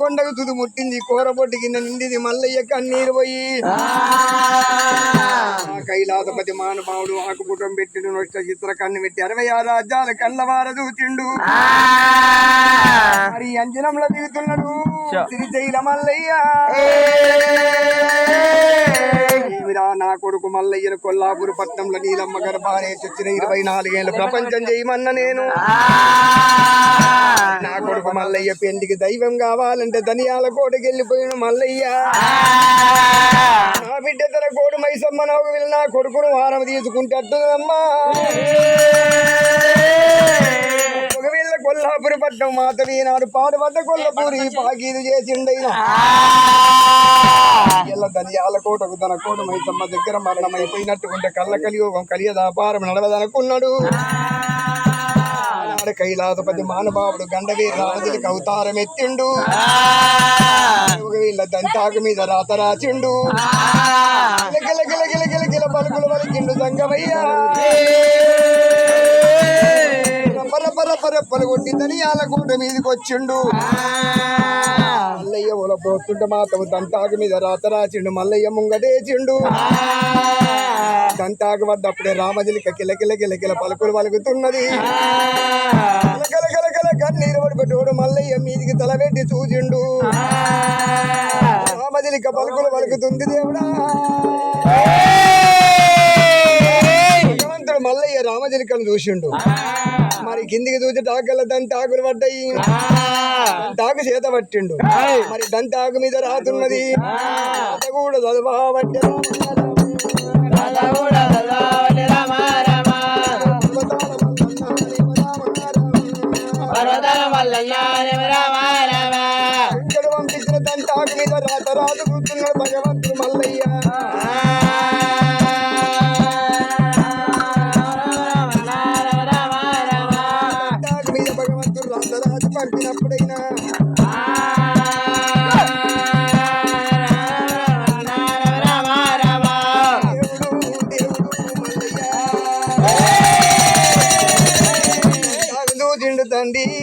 కొండకు తుది ముట్టింది కూరబొట్టు కింద నిండిది మల్లయ్య కన్నీరు పోయి కైలాసపతి మానవావుడు ఆకుపుటం పెట్టిన నొష్ట చిత్ర కన్ను పెట్టి 66 రాజ్యాల కళ్ళవార దూచిండు మరి అంజనంలో దిగుతున్నాడు శ్రీశైల మల్లయ్య నా కొడుకు మల్లయ్యను కొల్లాపూర్ పట్నంలో నీలమ్మ గర్భానే చొచ్చిన 24 ఏళ్ళు ప్రపంచం చేయమన్న నేను నా కొడుకు మల్లయ్య పెండికి దైవం కావాలంటే ధనియాల కోటకి వెళ్ళిపోయిన మల్లయ్య నా బిడ్డ తన కోడు మైసమ్మ నాకు వెళ్ళి నా కొడుకును వారం తీసుకుంటమ్మా ఒకవేళ కొల్లాపురి పట్నం మాతవి నాడు పాడుపడ్డ కొల్లపూరి పాకీదు చేసిండైనా ఇలా ధనియాల కోటకు తన కోట మైసమ్మ దగ్గర మరణమైపోయినట్టుకుంటే కళ్ళ కలియోగం కలియదాపారం నడవదనుకున్నాడు కైలాసపతి మానబాబుడు గండవీర రాజులకు అవతారం ఎత్తిండు వీళ్ళ దంతాకు మీద రాత రాచిండు గిలగిల పలుకులు పలికిండు సంగమయ్య పరపరపరప్పలు కొట్టి ధనియాల కోట మీదకి వచ్చిండు మల్లయ్య ఒల పోతుంటే మాత్రం దంతాకు మీద రాత రాచిండు మల్లయ్య ముంగటేచిండు దంతాకు వద్దప్పుడే రామజిలిక కిలకిల పలుకులు పలుకుతున్నది కన్నీరు పడిపెట్టోడు మల్లయ్య మీదికి తలబెట్టి చూచిండు రామజిలిక పలుకులు పలుకుతుంది దేవుడా భగవంతుడు మల్లయ్య రామజిలికను చూసిండు మరి కిందికి చూసి టాకల దంతాకులు పడ్డాయి దంతాకు చేత పట్టిండు మరి దంతాకు మీద రాతున్నది కూడా చదవబట్టే పంపించిన దంతాకు మీద రాత రాదు కూర్చున్నాడు భగవంతుడు మల్లయ్య దంతాకు మీద భగవంతుడు రాతరాజు పంపినప్పుడైనా తండ్రి